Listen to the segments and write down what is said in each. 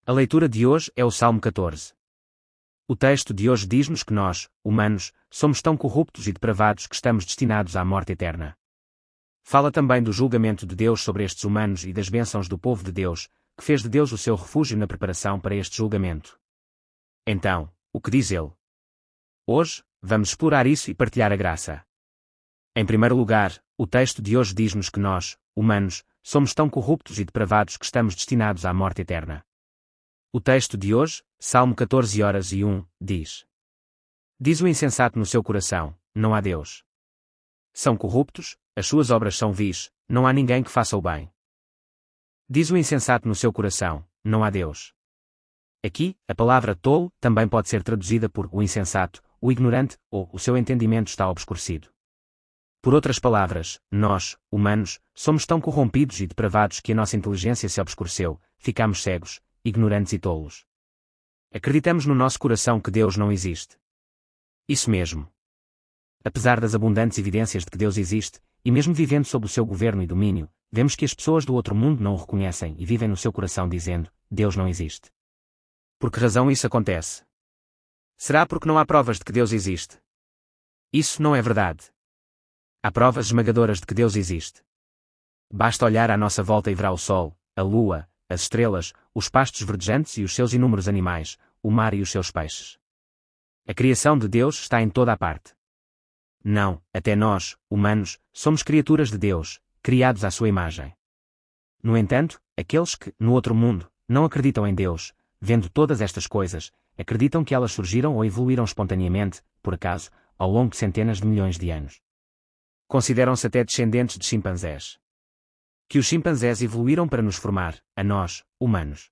A leitura de hoje é o Salmo 14. O texto de hoje diz-nos que nós, humanos, somos tão corruptos e depravados que estamos destinados à morte eterna. Fala também do julgamento de Deus sobre estes humanos e das bênçãos do povo de Deus, que fez de Deus o seu refúgio na preparação para este julgamento. Então, o que diz ele? Hoje, vamos explorar isso e partilhar a graça. Em primeiro lugar, o texto de hoje diz-nos que nós, humanos, somos tão corruptos e depravados que estamos destinados à morte eterna. O texto de hoje, Salmo 14:1, diz: Diz o insensato no seu coração, não há Deus. São corruptos, as suas obras são vis, não há ninguém que faça o bem. Diz o insensato no seu coração, não há Deus. Aqui, a palavra tolo também pode ser traduzida por o insensato, o ignorante, ou o seu entendimento está obscurecido. Por outras palavras, nós, humanos, somos tão corrompidos e depravados que a nossa inteligência se obscureceu, ficamos cegos, ignorantes e tolos. Acreditamos no nosso coração que Deus não existe. Isso mesmo. Apesar das abundantes evidências de que Deus existe, e mesmo vivendo sob o seu governo e domínio, vemos que as pessoas do outro mundo não o reconhecem e vivem no seu coração dizendo: Deus não existe. Por que razão isso acontece? Será porque não há provas de que Deus existe? Isso não é verdade. Há provas esmagadoras de que Deus existe. Basta olhar à nossa volta e verá o sol, a lua, as estrelas, os pastos verdejantes e os seus inúmeros animais, o mar e os seus peixes. A criação de Deus está em toda a parte. Não, até nós, humanos, somos criaturas de Deus, criados à sua imagem. No entanto, aqueles que, no outro mundo, não acreditam em Deus, vendo todas estas coisas, acreditam que elas surgiram ou evoluíram espontaneamente, por acaso, ao longo de centenas de milhões de anos. Consideram-se até descendentes de chimpanzés. Que os chimpanzés evoluíram para nos formar, a nós, humanos.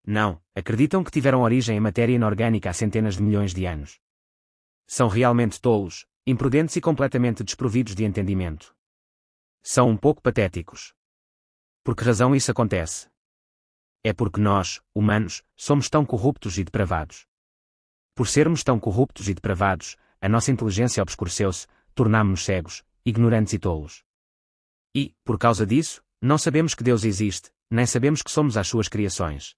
Não, acreditam que tiveram origem em matéria inorgânica há centenas de milhões de anos. São realmente tolos, imprudentes e completamente desprovidos de entendimento. São um pouco patéticos. Por que razão isso acontece? É porque nós, humanos, somos tão corruptos e depravados. Por sermos tão corruptos e depravados, a nossa inteligência obscureceu-se, tornámo-nos cegos, ignorantes e tolos. E, por causa disso, não sabemos que Deus existe, nem sabemos que somos as suas criações.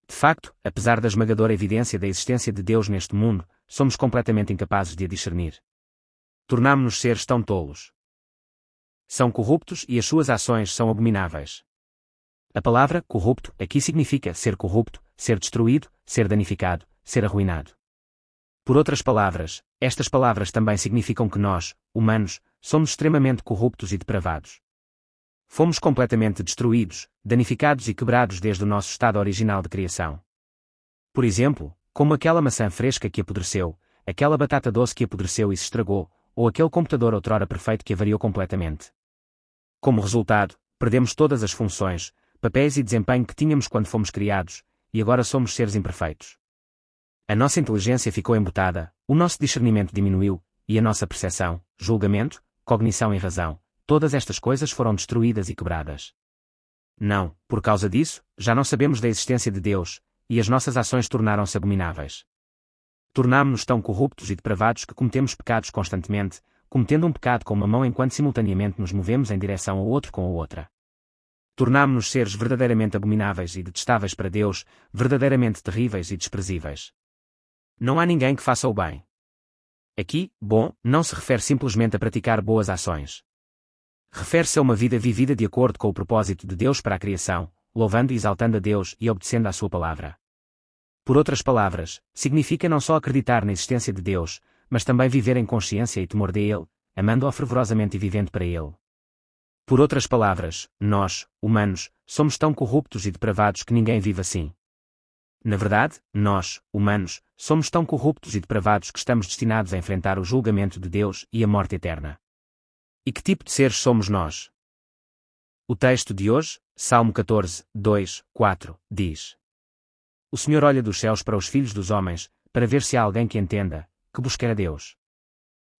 De facto, apesar da esmagadora evidência da existência de Deus neste mundo, somos completamente incapazes de a discernir. Tornámo-nos seres tão tolos. São corruptos e as suas ações são abomináveis. A palavra corrupto aqui significa ser corrupto, ser destruído, ser danificado, ser arruinado. Por outras palavras, estas palavras também significam que nós, humanos, somos extremamente corruptos e depravados. Fomos completamente destruídos, danificados e quebrados desde o nosso estado original de criação. Por exemplo, como aquela maçã fresca que apodreceu, aquela batata doce que apodreceu e se estragou, ou aquele computador outrora perfeito que avariou completamente. Como resultado, perdemos todas as funções, papéis e desempenho que tínhamos quando fomos criados, e agora somos seres imperfeitos. A nossa inteligência ficou embotada, o nosso discernimento diminuiu, e a nossa percepção, julgamento, cognição e razão, todas estas coisas foram destruídas e quebradas. Não, por causa disso, já não sabemos da existência de Deus, e as nossas ações tornaram-se abomináveis. Tornámo-nos tão corruptos e depravados que cometemos pecados constantemente, cometendo um pecado com uma mão enquanto simultaneamente nos movemos em direção ao outro com a outra. Tornámo-nos seres verdadeiramente abomináveis e detestáveis para Deus, verdadeiramente terríveis e desprezíveis. Não há ninguém que faça o bem. Aqui, bom, não se refere simplesmente a praticar boas ações. Refere-se a uma vida vivida de acordo com o propósito de Deus para a criação, louvando e exaltando a Deus e obedecendo à sua palavra. Por outras palavras, significa não só acreditar na existência de Deus, mas também viver em consciência e temor dele, amando-o fervorosamente e vivendo para ele. Por outras palavras, nós, humanos, somos tão corruptos e depravados que ninguém vive assim. Na verdade, nós, humanos, somos tão corruptos e depravados que estamos destinados a enfrentar o julgamento de Deus e a morte eterna. E que tipo de seres somos nós? O texto de hoje, Salmo 14:2-4, diz: O Senhor olha dos céus para os filhos dos homens, para ver se há alguém que entenda, que busque a Deus.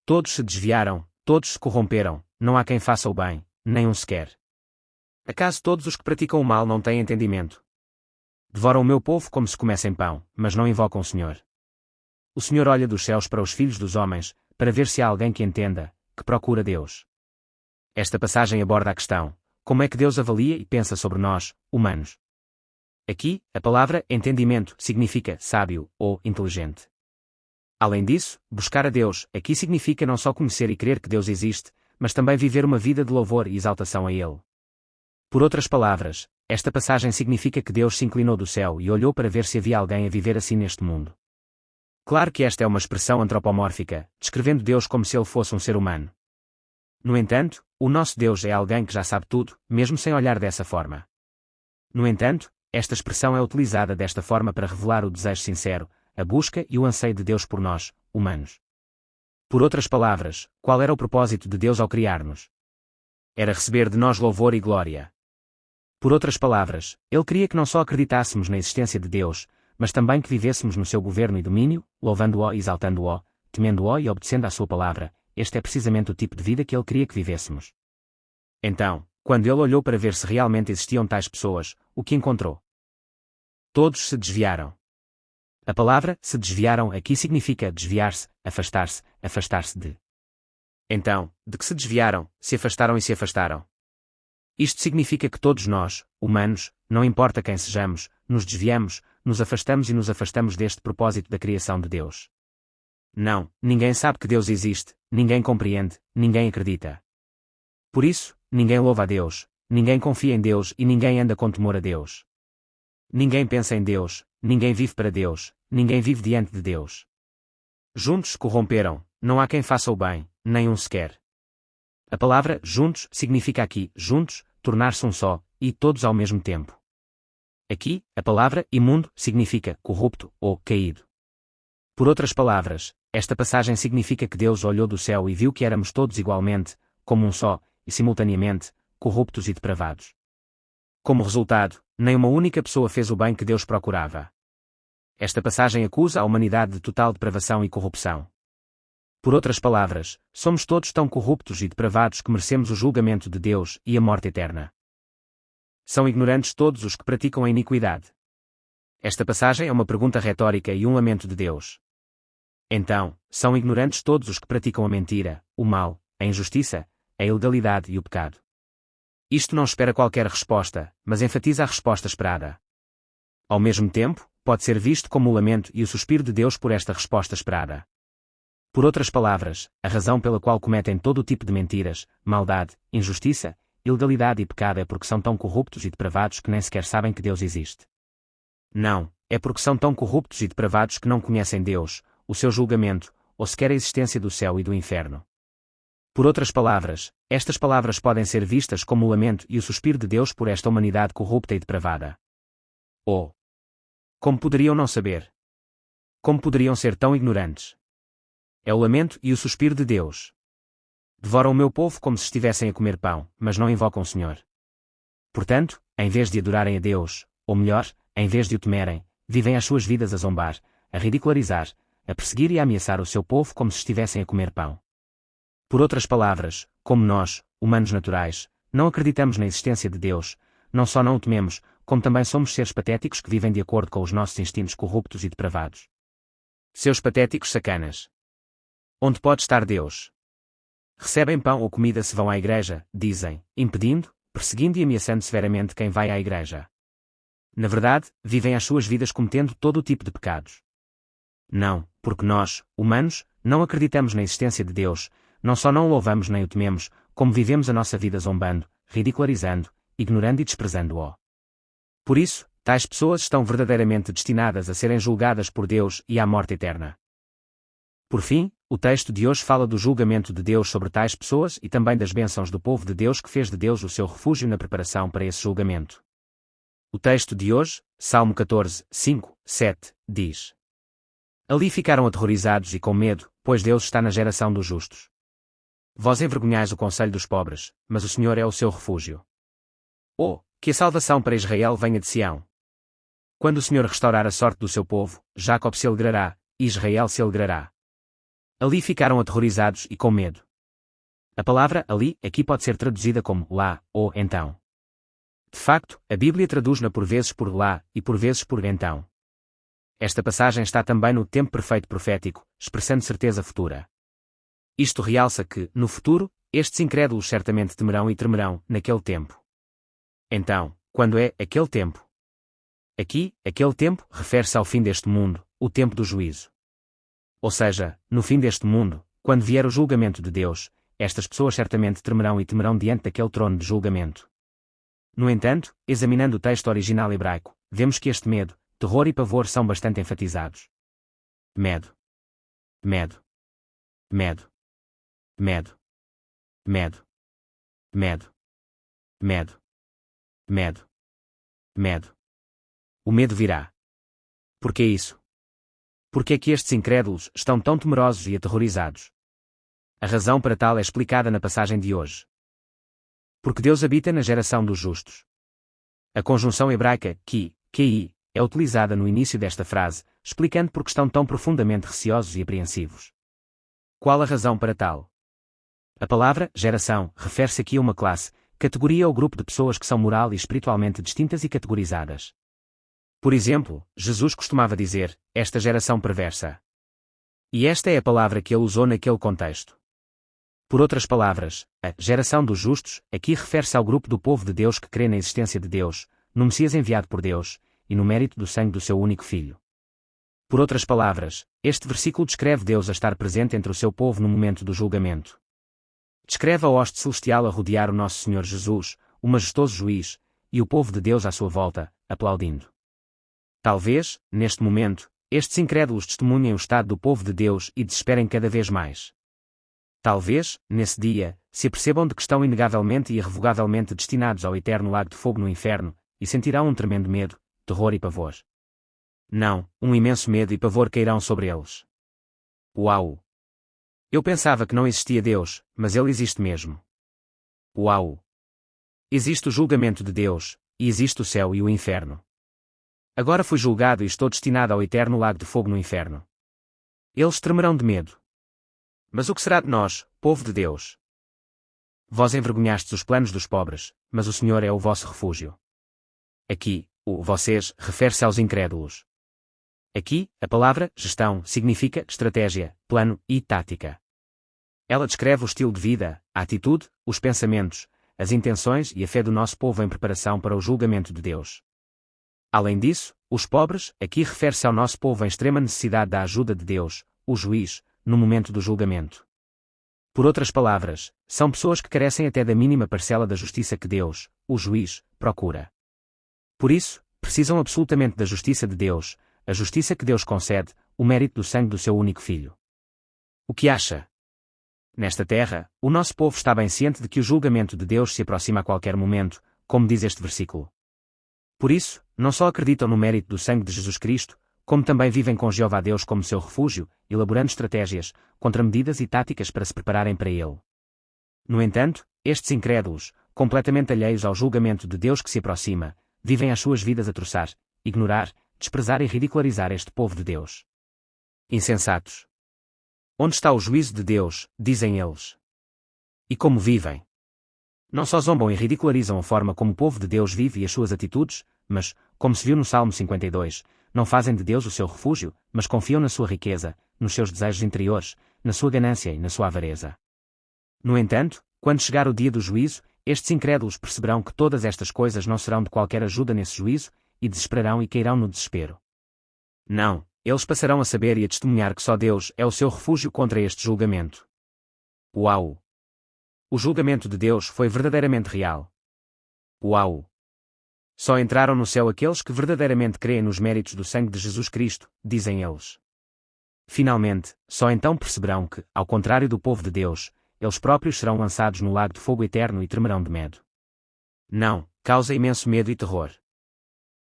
Todos se desviaram, todos se corromperam, não há quem faça o bem, nem um sequer. Acaso todos os que praticam o mal não têm entendimento? Devoram o meu povo como se comessem pão, mas não invocam o Senhor. O Senhor olha dos céus para os filhos dos homens, para ver se há alguém que entenda, que procura Deus. Esta passagem aborda a questão: como é que Deus avalia e pensa sobre nós, humanos? Aqui, a palavra entendimento significa sábio ou inteligente. Além disso, buscar a Deus aqui significa não só conhecer e crer que Deus existe, mas também viver uma vida de louvor e exaltação a Ele. Por outras palavras, esta passagem significa que Deus se inclinou do céu e olhou para ver se havia alguém a viver assim neste mundo. Claro que esta é uma expressão antropomórfica, descrevendo Deus como se ele fosse um ser humano. No entanto, o nosso Deus é alguém que já sabe tudo, mesmo sem olhar dessa forma. No entanto, esta expressão é utilizada desta forma para revelar o desejo sincero, a busca e o anseio de Deus por nós, humanos. Por outras palavras, qual era o propósito de Deus ao criar-nos? Era receber de nós louvor e glória. Por outras palavras, Ele queria que não só acreditássemos na existência de Deus, mas também que vivêssemos no seu governo e domínio, louvando-o e exaltando-o, temendo-o e obedecendo à sua palavra. Este é precisamente o tipo de vida que Ele queria que vivêssemos. Então, quando Ele olhou para ver se realmente existiam tais pessoas, o que encontrou? Todos se desviaram. A palavra se desviaram aqui significa desviar-se, afastar-se, afastar-se de. Então, de que se desviaram, se afastaram e se afastaram? Isto significa que todos nós, humanos, não importa quem sejamos, nos desviamos, nos afastamos e nos afastamos deste propósito da criação de Deus. Não, ninguém sabe que Deus existe, ninguém compreende, ninguém acredita. Por isso, ninguém louva a Deus, ninguém confia em Deus e ninguém anda com temor a Deus. Ninguém pensa em Deus, ninguém vive para Deus, ninguém vive diante de Deus. Juntos se corromperam, não há quem faça o bem, nem um sequer. A palavra juntos significa aqui, juntos, tornar-se um só, e todos ao mesmo tempo. Aqui, a palavra imundo significa corrupto ou caído. Por outras palavras, esta passagem significa que Deus olhou do céu e viu que éramos todos igualmente, como um só, e simultaneamente, corruptos e depravados. Como resultado, nem uma única pessoa fez o bem que Deus procurava. Esta passagem acusa a humanidade de total depravação e corrupção. Por outras palavras, somos todos tão corruptos e depravados que merecemos o julgamento de Deus e a morte eterna. São ignorantes todos os que praticam a iniquidade. Esta passagem é uma pergunta retórica e um lamento de Deus. Então, são ignorantes todos os que praticam a mentira, o mal, a injustiça, a ilegalidade e o pecado. Isto não espera qualquer resposta, mas enfatiza a resposta esperada. Ao mesmo tempo, pode ser visto como o lamento e o suspiro de Deus por esta resposta esperada. Por outras palavras, a razão pela qual cometem todo o tipo de mentiras, maldade, injustiça, ilegalidade e pecado é porque são tão corruptos e depravados que nem sequer sabem que Deus existe. Não, é porque são tão corruptos e depravados que não conhecem Deus, o seu julgamento, ou sequer a existência do céu e do inferno. Por outras palavras, estas palavras podem ser vistas como o lamento e o suspiro de Deus por esta humanidade corrupta e depravada. Oh! Como poderiam não saber? Como poderiam ser tão ignorantes? É o lamento e o suspiro de Deus. Devoram o meu povo como se estivessem a comer pão, mas não invocam o Senhor. Portanto, em vez de adorarem a Deus, ou melhor, em vez de o temerem, vivem as suas vidas a zombar, a ridicularizar, a perseguir e a ameaçar o seu povo como se estivessem a comer pão. Por outras palavras, como nós, humanos naturais, não acreditamos na existência de Deus, não só não o tememos, como também somos seres patéticos que vivem de acordo com os nossos instintos corruptos e depravados. Seus patéticos sacanas. Onde pode estar Deus? Recebem pão ou comida se vão à igreja, dizem, impedindo, perseguindo e ameaçando severamente quem vai à igreja. Na verdade, vivem as suas vidas cometendo todo o tipo de pecados. Não, porque nós, humanos, não acreditamos na existência de Deus, não só não o louvamos nem o tememos, como vivemos a nossa vida zombando, ridicularizando, ignorando e desprezando-o. Por isso, tais pessoas estão verdadeiramente destinadas a serem julgadas por Deus e à morte eterna. Por fim, o texto de hoje fala do julgamento de Deus sobre tais pessoas e também das bênçãos do povo de Deus que fez de Deus o seu refúgio na preparação para esse julgamento. O texto de hoje, Salmo 14, 5, 7, diz: Ali ficaram aterrorizados e com medo, pois Deus está na geração dos justos. Vós envergonhais o conselho dos pobres, mas o Senhor é o seu refúgio. Oh, que a salvação para Israel venha de Sião. Quando o Senhor restaurar a sorte do seu povo, Jacob se alegrará, e Israel se alegrará. Ali ficaram aterrorizados e com medo. A palavra ali aqui pode ser traduzida como lá ou então. De facto, a Bíblia traduz-na por vezes por lá e por vezes por então. Esta passagem está também no tempo perfeito profético, expressando certeza futura. Isto realça que, no futuro, estes incrédulos certamente temerão e tremerão naquele tempo. Então, quando é aquele tempo? Aqui, aquele tempo refere-se ao fim deste mundo, o tempo do juízo. Ou seja, no fim deste mundo, quando vier o julgamento de Deus, estas pessoas certamente tremerão e temerão diante daquele trono de julgamento. No entanto, examinando o texto original hebraico, vemos que este medo, terror e pavor são bastante enfatizados. Medo. Medo. Medo. Medo. Medo. Medo. Medo. Medo. Medo. O medo virá. Por que isso? Por que é que estes incrédulos estão tão temerosos e aterrorizados? A razão para tal é explicada na passagem de hoje. Porque Deus habita na geração dos justos. A conjunção hebraica ki, é utilizada no início desta frase, explicando por que estão tão profundamente receosos e apreensivos. Qual a razão para tal? A palavra geração refere-se aqui a uma classe, categoria ou grupo de pessoas que são moral e espiritualmente distintas e categorizadas. Por exemplo, Jesus costumava dizer, esta geração perversa. E esta é a palavra que ele usou naquele contexto. Por outras palavras, a geração dos justos aqui refere-se ao grupo do povo de Deus que crê na existência de Deus, no Messias enviado por Deus, e no mérito do sangue do seu único Filho. Por outras palavras, este versículo descreve Deus a estar presente entre o seu povo no momento do julgamento. Descreve a hoste celestial a rodear o nosso Senhor Jesus, o majestoso juiz, e o povo de Deus à sua volta, aplaudindo. Talvez, neste momento, estes incrédulos testemunhem o estado do povo de Deus e desesperem cada vez mais. Talvez, nesse dia, se apercebam de que estão inegavelmente e irrevogavelmente destinados ao eterno lago de fogo no inferno, e sentirão um tremendo medo, terror e pavor. Não, um imenso medo e pavor cairão sobre eles. Uau! Eu pensava que não existia Deus, mas Ele existe mesmo. Uau! Existe o julgamento de Deus, e existe o céu e o inferno. Agora fui julgado e estou destinado ao eterno lago de fogo no inferno. Eles tremerão de medo. Mas o que será de nós, povo de Deus? Vós envergonhastes os planos dos pobres, mas o Senhor é o vosso refúgio. Aqui, o vocês refere-se aos incrédulos. Aqui, a palavra gestão significa estratégia, plano e tática. Ela descreve o estilo de vida, a atitude, os pensamentos, as intenções e a fé do nosso povo em preparação para o julgamento de Deus. Além disso, os pobres, aqui refere-se ao nosso povo em extrema necessidade da ajuda de Deus, o juiz, no momento do julgamento. Por outras palavras, são pessoas que carecem até da mínima parcela da justiça que Deus, o juiz, procura. Por isso, precisam absolutamente da justiça de Deus, a justiça que Deus concede, o mérito do sangue do seu único Filho. O que acha? Nesta terra, o nosso povo está bem ciente de que o julgamento de Deus se aproxima a qualquer momento, como diz este versículo. Por isso, não só acreditam no mérito do sangue de Jesus Cristo, como também vivem com Jeová Deus como seu refúgio, elaborando estratégias, contramedidas e táticas para se prepararem para ele. No entanto, estes incrédulos, completamente alheios ao julgamento de Deus que se aproxima, vivem as suas vidas a troçar, ignorar, desprezar e ridicularizar este povo de Deus. Insensatos! Onde está o juízo de Deus, dizem eles. E como vivem? Não só zombam e ridicularizam a forma como o povo de Deus vive e as suas atitudes, mas, como se viu no Salmo 52, não fazem de Deus o seu refúgio, mas confiam na sua riqueza, nos seus desejos interiores, na sua ganância e na sua avareza. No entanto, quando chegar o dia do juízo, estes incrédulos perceberão que todas estas coisas não serão de qualquer ajuda nesse juízo, e desesperarão e cairão no desespero. Não, eles passarão a saber e a testemunhar que só Deus é o seu refúgio contra este julgamento. Uau! O julgamento de Deus foi verdadeiramente real. Uau! Só entraram no céu aqueles que verdadeiramente creem nos méritos do sangue de Jesus Cristo, dizem eles. Finalmente, só então perceberão que, ao contrário do povo de Deus, eles próprios serão lançados no lago de fogo eterno e tremerão de medo. Não, causa imenso medo e terror.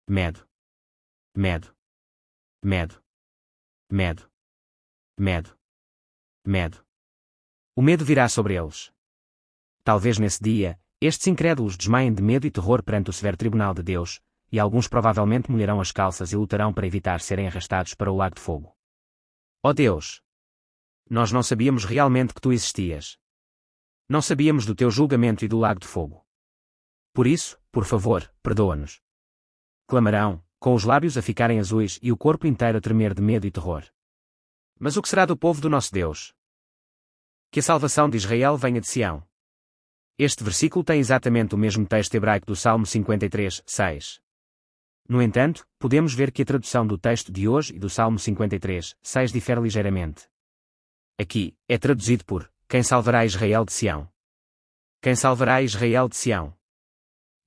Medo. Medo. Medo. Medo. Medo. Medo. O medo virá sobre eles. Talvez nesse dia, estes incrédulos desmaiem de medo e terror perante o severo tribunal de Deus, e alguns provavelmente molharão as calças e lutarão para evitar serem arrastados para o lago de fogo. Ó Deus! Nós não sabíamos realmente que tu existias. Não sabíamos do teu julgamento e do lago de fogo. Por isso, por favor, perdoa-nos. Clamarão, com os lábios a ficarem azuis e o corpo inteiro a tremer de medo e terror. Mas o que será do povo do nosso Deus? Que a salvação de Israel venha de Sião. Este versículo tem exatamente o mesmo texto hebraico do Salmo 53, 6. No entanto, podemos ver que a tradução do texto de hoje e do Salmo 53:6 difere ligeiramente. Aqui, é traduzido por: Quem salvará Israel de Sião? Quem salvará Israel de Sião?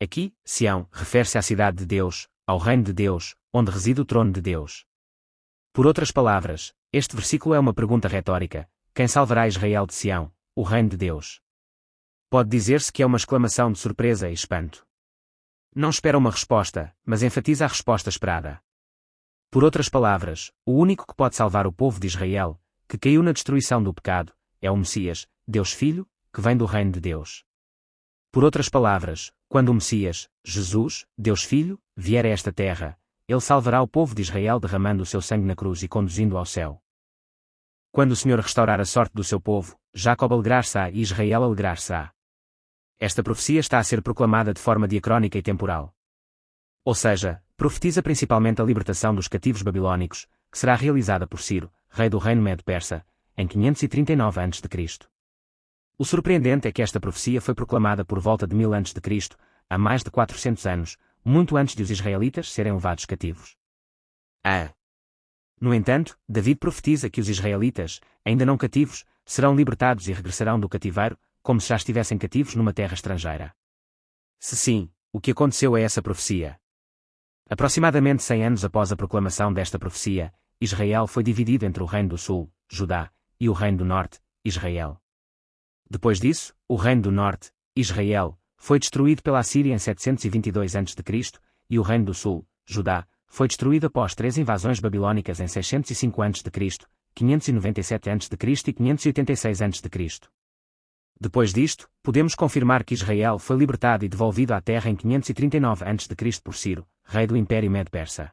Aqui, Sião, refere-se à cidade de Deus, ao reino de Deus, onde reside o trono de Deus. Por outras palavras, este versículo é uma pergunta retórica: quem salvará Israel de Sião, o reino de Deus? Pode dizer-se que é uma exclamação de surpresa e espanto. Não espera uma resposta, mas enfatiza a resposta esperada. Por outras palavras, o único que pode salvar o povo de Israel, que caiu na destruição do pecado, é o Messias, Deus Filho, que vem do reino de Deus. Por outras palavras, quando o Messias, Jesus, Deus Filho, vier a esta terra, ele salvará o povo de Israel derramando o seu sangue na cruz e conduzindo-o ao céu. Quando o Senhor restaurar a sorte do seu povo, Jacob alegrar-se-á e Israel alegrar-se-á. Esta profecia está a ser proclamada de forma diacrónica e temporal. Ou seja, profetiza principalmente a libertação dos cativos babilônicos, que será realizada por Ciro, rei do reino Medo-Persa, em 539 a.C. O surpreendente é que esta profecia foi proclamada por volta de 1000 a.C., há mais de 400 anos, muito antes de os israelitas serem levados cativos. No entanto, David profetiza que os israelitas, ainda não cativos, serão libertados e regressarão do cativeiro, como se já estivessem cativos numa terra estrangeira. Se sim, o que aconteceu a essa profecia? Aproximadamente 100 anos após a proclamação desta profecia, Israel foi dividido entre o reino do sul, Judá, e o reino do norte, Israel. Depois disso, o reino do norte, Israel, foi destruído pela Assíria em 722 a.C., e o reino do sul, Judá, foi destruído após 3 invasões babilônicas em 605 a.C., 597 a.C. e 586 a.C. Depois disto, podemos confirmar que Israel foi libertado e devolvido à terra em 539 a.C. por Ciro, rei do Império Medo-Persa.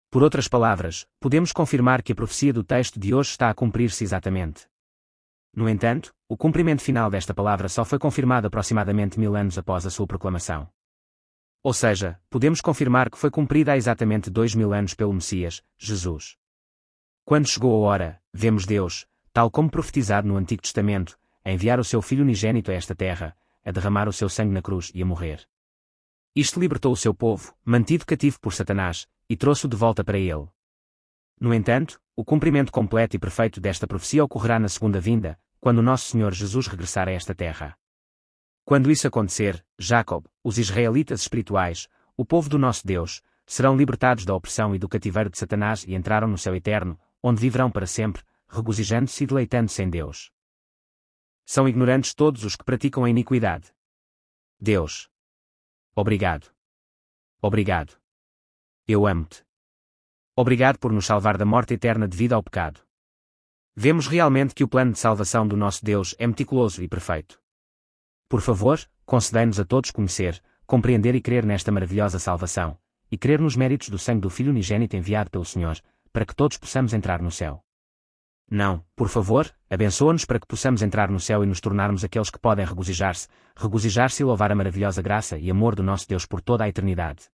Por outras palavras, podemos confirmar que a profecia do texto de hoje está a cumprir-se exatamente. No entanto, o cumprimento final desta palavra só foi confirmado aproximadamente 1000 anos após a sua proclamação. Ou seja, podemos confirmar que foi cumprida há exatamente 2000 anos pelo Messias, Jesus. Quando chegou a hora, vemos Deus, tal como profetizado no Antigo Testamento, a enviar o seu Filho unigênito a esta terra, a derramar o seu sangue na cruz e a morrer. Isto libertou o seu povo, mantido cativo por Satanás, e trouxe-o de volta para ele. No entanto, o cumprimento completo e perfeito desta profecia ocorrerá na segunda vinda, quando o nosso Senhor Jesus regressar a esta terra. Quando isso acontecer, Jacob, os israelitas espirituais, o povo do nosso Deus, serão libertados da opressão e do cativeiro de Satanás e entraram no céu eterno, onde viverão para sempre, regozijando-se e deleitando-se em Deus. São ignorantes todos os que praticam a iniquidade. Deus. Obrigado. Obrigado. Eu amo-te. Obrigado por nos salvar da morte eterna devido ao pecado. Vemos realmente que o plano de salvação do nosso Deus é meticuloso e perfeito. Por favor, concedei-nos a todos conhecer, compreender e crer nesta maravilhosa salvação, e crer nos méritos do sangue do Filho unigênito enviado pelo Senhor, para que todos possamos entrar no céu. Não, por favor, abençoa-nos para que possamos entrar no céu e nos tornarmos aqueles que podem regozijar-se e louvar a maravilhosa graça e amor do nosso Deus por toda a eternidade.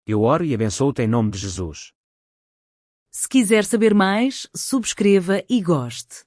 Eu oro e abençoo-te em nome de Jesus. Se quiser saber mais, subscreva e goste.